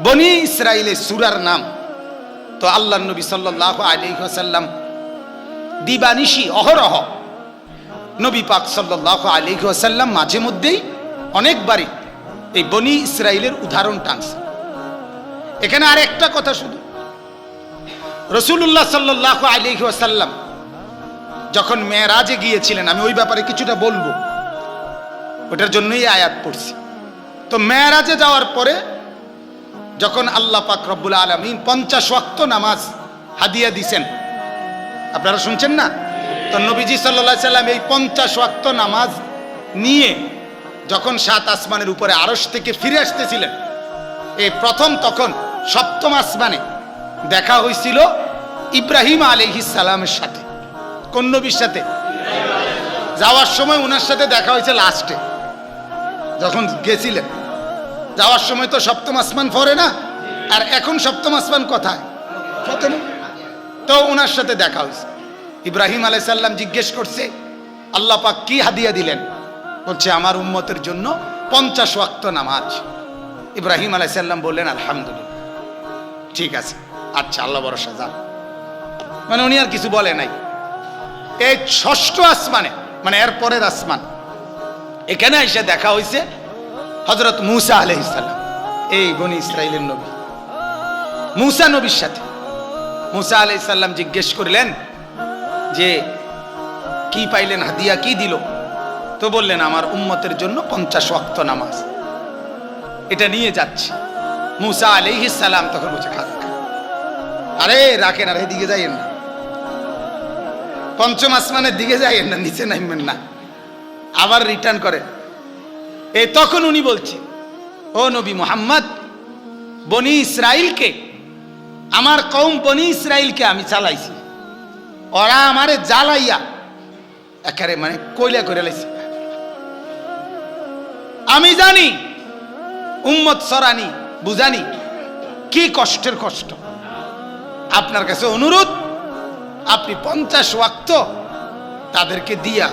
বনি ইসরাইলের সূরার নাম। তো আল্লাহর নবী সাল্লাল্লাহু আলাইহি ওয়াসাল্লাম দিবানিশি অহরহ নবী পাক সাল্লাল্লাহু আলাইহি ওয়াসাল্লাম মাঝে মধ্যেই অনেকবারই এই বনি ইসরাইলের উদাহরণ টানছে। এখানে আর একটা কথা, শুধু রাসূলুল্লাহ সাল্লাল্লাহু আলাইহি ওয়াসাল্লাম যখন মেরাজে গিয়েছিলেন, আমি ওই ব্যাপারে কিছুটা বলবো, ওটার জন্যই আয়াত পড়ছি। তো মেরাজে যাওয়ার পরে যখন আল্লাহ পাক রব্বুল আলামিন 50 ওয়াক্ত নামাজ হাদিয়া দিছেন, আপনারা শুনছেন না? তো নবীজি সাল্লাল্লাহু আলাইহি সাল্লাম এই 50 ওয়াক্ত নামাজ নিয়ে যখন 7 আসমানের উপরে আরশ থেকে ফিরে আসতেছিলেন, এই প্রথম তখন 7ম আসমানে দেখা হয়েছিল ইব্রাহিম আলাইহিস সালামের সাথে। কোন নবীর সাথে? যাওয়ার সময় ওনার সাথে দেখা হয়েছে লাস্টে, যখন গেছিলেন। যাওয়ার সময় তো 7ম আসমান পড়ে না, আর এখন 7ম আসমান কোথায়? প্রথমে। তো ওনার সাথে দেখা হয়েছে। ইব্রাহিম আলাইহিস সালাম জিজ্ঞেস করছে, আল্লাহ পাক কি হাদিয়া দিলেন? বলছে, আমার উম্মতের জন্য 50 ওয়াক্ত নামাজ। ইব্রাহিম আলাইহিস সালাম বললেন, আলহামদুলিল্লাহ, ঠিক আছে, আচ্ছা, আল্লাহ ভরসা, যান। মানে উনি আর কিছু বলে নাই। এই 6ষ্ঠ আসমানে, মানে এর পরের আসমান, এখানে এসে দেখা হয়েছে হযরত মূসা আলাইহিস সালাম, এই বনি ইসরাইলের নবী মূসা নবীর সাথে। মূসা আলাইহিস সালাম জিজ্ঞেস করলেন যে কি পাইলেন, হাদিয়া কি দিল? তো বললেন, আমার উম্মতের জন্য 50 ওয়াক্ত নামাজ, এটা নিয়ে যাচ্ছি। মূসা আলাইহিস সালাম তখন বলছে, আরে রাখেন, আর এদিকে যাইয়েন না, 5ম আসমানের দিকে যাইয়েন না, নিচে নামবেন না, আবার রিটার্ন করেন। এই তখন উনি বলছে, ও নবী মুহাম্মদ, বনি ইসরাইলকে, আমার কওম বনি ইসরাইলকে আমি চালাইছি, ওরা আমারে জ্বালাইয়া একেবারে মানে কইলা করে লাইছে। আমি জানি উম্মত সরানি বুঝানি কি কষ্টের কষ্ট। আপনার কাছে অনুরোধ, আপনি 50 ওয়াক্ত তাদেরকে দিয়া,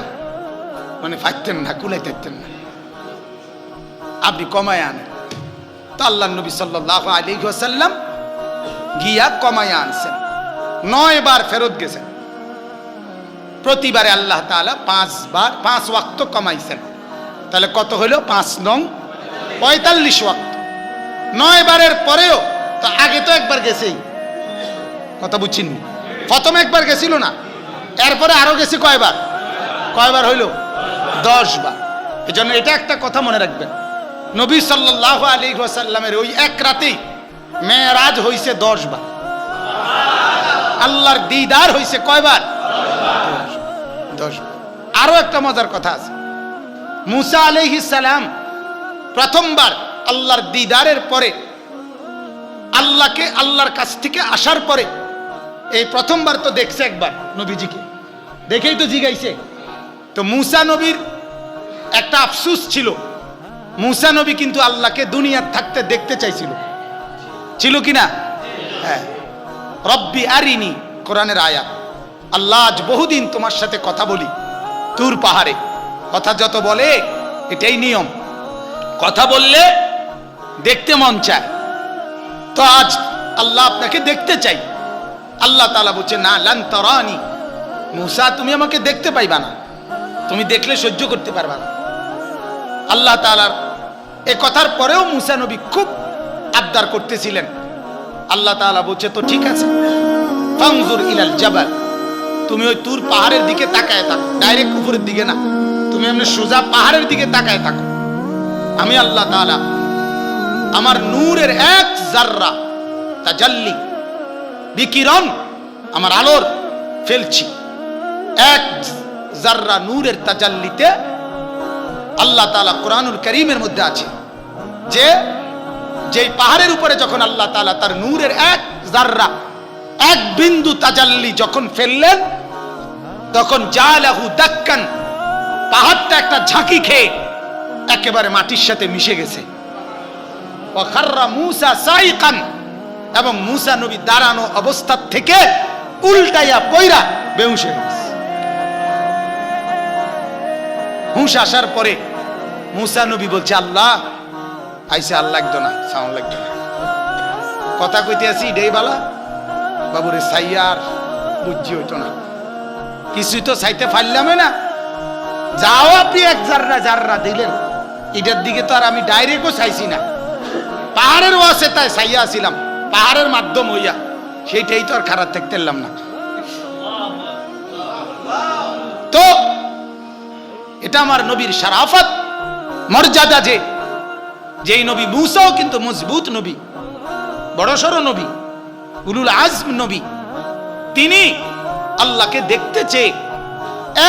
মানে ফাইতেন না, কুলাইতেন না, আপনি কমায় আনেন। তো আল্লাহর নবী সাল্লাল্লাহু আলাইহি ওয়াসাল্লাম গিয়া কমায় আনছেন। 9 বার ফেরত গেছেন। প্রতিবারে আল্লাহ তাআলা 5 ওয়াক্ত কমাইছেন। তাহলে কত হইল? 5 নং 45 ওয়াক্ত। 9 বারের পরেও তো আগে তো একবার গেছেই, কথা বুঝছেন? প্রথম একবার গেছিল না, এরপরে আরো গেছে কয়বার? কয়বার হইল? 10 বার। এজন্য এটা একটা কথা মনে রাখবেন, নবী সাল্লাল্লাহু আলাইহি ওয়াসাল্লামের ওই এক রাতেই মেরাজ হইছে 10 বার। আল্লাহর দিদার হইছে কয়বার? 10 বার। আরো একটা মজার কথা আছে, মূসা আলাইহিস সালাম প্রথমবার আল্লাহর দিদারের পরে, আল্লাহর কাছ থেকে আসার পরে এই প্রথমবার তো দেখছে একবার নবীজিকে, দেখেই তো জিগাইছে। তো মূসা নবীর একটা আফসোস ছিল, মূসা নবী কিন্তু আল্লাহকে দুনিয়ার থাকতে দেখতে চাইছিল, ছিল কিনা? হ্যাঁ, রব্বি আরিনি, কোরআনের আয়াত। আল্লাহ, আজ বহুদিন তোমার সাথে কথা বলি তুর পাহাড়ে। কথা যত বলে এটাই নিয়ম, কথা বললে দেখতে মন চায়। তো আজ আল্লাহ আপনাকে দেখতে চাই। আল্লাহ তাআলা বলছে, না, লান তারানি, মূসা তুমি আমাকে দেখতে পাইবা না, তুমি দেখলে সহ্য করতে পারবা না। আল্লাহ তাআলার এই কথার পরেও মূসা নবী খুব আবদার করতেছিলেন। আল্লাহ তাআলা বলছে, তো ঠিক আছে, ফানজুর ইলাল জাবাল, তুমি ওই তুর পাহাড়ের দিকে তাকায় থাকো, ডাইরেক্ট উপরের দিকে না, তুমি এমনি সোজা পাহাড়ের দিকে তাকায় থাকো। আমি আল্লাহ তাআলা আমার নূরের এক জাররা তাজাল্লি, বিকিরণ, আমার আলোর ফেলছি। এক জাররা নূরের তাজাল্লিতে আল্লাহ তাআলা কোরআনুল কারীমের মধ্যে আছে যে যেই পাহাড়ের উপরে যখন আল্লাহ তাআলা তার নূরের এক জাররা, এক বিন্দু তাজাল্লি যখন ফেললেন, তখন জালাহু দাক্কান, পাহাড়টা একটা ঝাঁকি খেয়ে একেবারে মাটির সাথে মিশে গেছে। ওয়া খাররা মূসা সাইকান, এবং মূসা নবী দাঁড়ানো অবস্থা থেকে উল্টাইয়া পয়রা বেহুশ হয়ে গেছে। হুঁশ আসার পরে মূসা নবী বলছে, আল্লাহ আইসা, আল্লাহ লাগতো না, সাউন্ড লাগতো না, কথা কইতে আছি ডেই বালা বাবুরে সাইয়ার বুঝছি হইতো না, কিছুই তো চাইতে পারলামে না। যাও আপনি এক জাররা জাররা দিলেন, এটার দিকে তো আর আমি ডাইরেক্টও চাইছি না। পাহাড়ের ওয়াসে তাই চাইয়া আসিলাম, পাহাড়ের মাধ্যম হইয়া, সেইটাই তো আর খারাপ থাকতে পারলাম না। তো এটা আমার নবীর শারাফত মর্যাদা, যে যেই নবী মুসাও কিন্তু মজবুত নবী, বড়সড় নবী, উলুল আজম নবী, তিনি আল্লাহকে দেখতে চেয়ে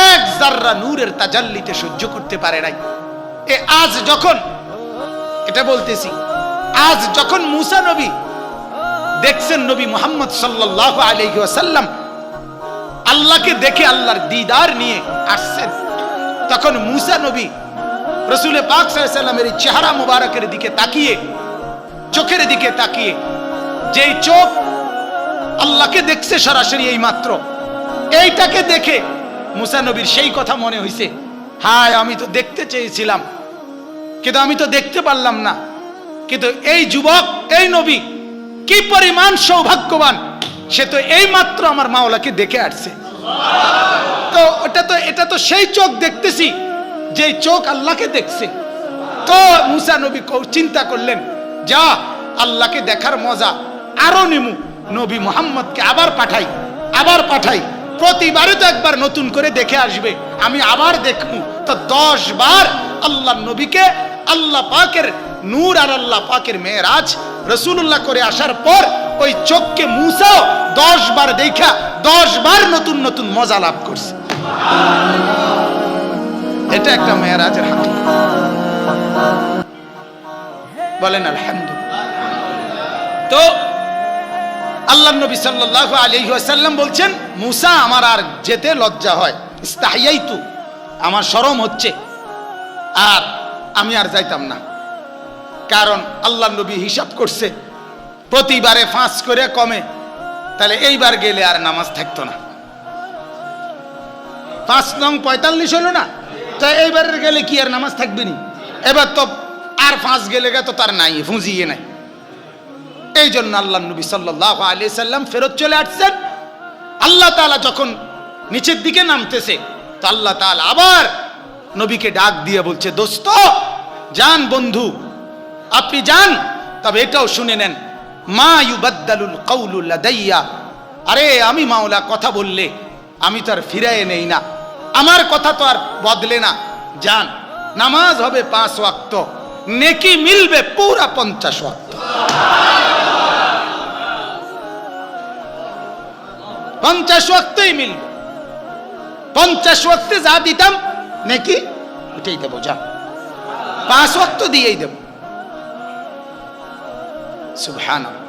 এক জাররা নূরের তাজাল্লিতে সহ্য করতে পারে নাই। আজ যখন এটা বলতেছি, আজ যখন মুসা নবী দেখছেন নবী মুহাম্মদ সাল্লাল্লাহু আলাইহি ওয়াসাল্লাম আল্লাহকে দেখে আল্লাহর দিদার নিয়ে আসছেন, তখন মুসা নবী রাসূল পাক সাল্লাল্লাহু আলাইহি ওয়াসাল্লামের চেহারা মুবারকের দিকে তাকিয়ে, চোখের দিকে তাকিয়ে, যেই চোখ আল্লাহকে দেখছে সরাসরি এই মাত্র, এইটাকে দেখে মুসা নবীর সেই কথা মনে হইছে, হায় আমি তো দেখতে চেয়েছিলাম কিন্তু আমি তো দেখতে পারলাম না। কিন্তু এই যুবক, এই নবী কি পরিমাণ সৌভাগ্যবান, সে তো এই মাত্র আমার মাওলাকে দেখে আসছে। তো এটা তো সেই চোখ দেখতেছি যে চোখ আল্লাহকে দেখছে। তো মুসা নবী চিন্তা করলেন, যা আল্লাহকে দেখার মজা আরো নিমু, নবী মুহাম্মদকে আবার পাঠাই, প্রতিবারে তো একবার নতুন করে দেখে আসবে, আমি আবার দেখবো। তো 10 বার আল্লাহ নবীকে আল্লাহ পাকের নূর আর আল্লাহ পাকের মেরাজ রাসূলুল্লাহ করে আসার পর ওই চোখকে মুসাও 10 বার দেখা 10 বার নতুন নতুন মজা লাভ করছে। এটা একটা মেরাজের হাকিকত, বলেন আলহামদুলিল্লাহ। তো আল্লাহ নবী সাল্লাল্লাহু আলাইহি ওয়াসাল্লাম বলছেন, মুসা আমার আর যেতে লজ্জা হয়, ইস্তাহিয়াইতু, আমার শরম হচ্ছে, আর আমি আর যাইতাম না। কারণ আল্লাহ নবী হিসাব করছে প্রতিবারে 5 করে কমে, তাহলে এইবার গেলে আর নামাজ থাকতো না। 5 নং 45 হলো না, তো এইবার গেলে কি আর নামাজ থাকবে নি? এবার তো আর 5 গেলে তো তার নাই, ফুঁজিয়ে নাই। এই জন্য আল্লাহ নবী সাল্লাল্লাহু আলাইহি সাল্লাম ফেরত চলে আসছেন। আল্লাহ তাআলা যখন নিচের দিকে নামতেছে, তো আল্লাহ তাআলা আবার নবীকে ডাক দিয়ে বলছে, দোস্ত যান, বন্ধু আপনি যান, তবে এটাও শুনে নেন, মা ইউবাদদালুল কাউলু লাদাইয়া, আরে আমি মাওলা কথা বললে আমি তো আর ফিরায়ে নেই না, আমার কথা তো আর বদলে না। যান, নামাজ হবে 5 ওয়াক্ত, নেকি মিলবে পুরা 50 ওয়াক্ত। 50 ওয়াক্তই মিলবে, 50 ওয়াক্তে যা দিতাম নেকি উঠেই দেবো, যা 5 ওয়াক্ত দিয়েই দেব। সুবহানাল্লাহ।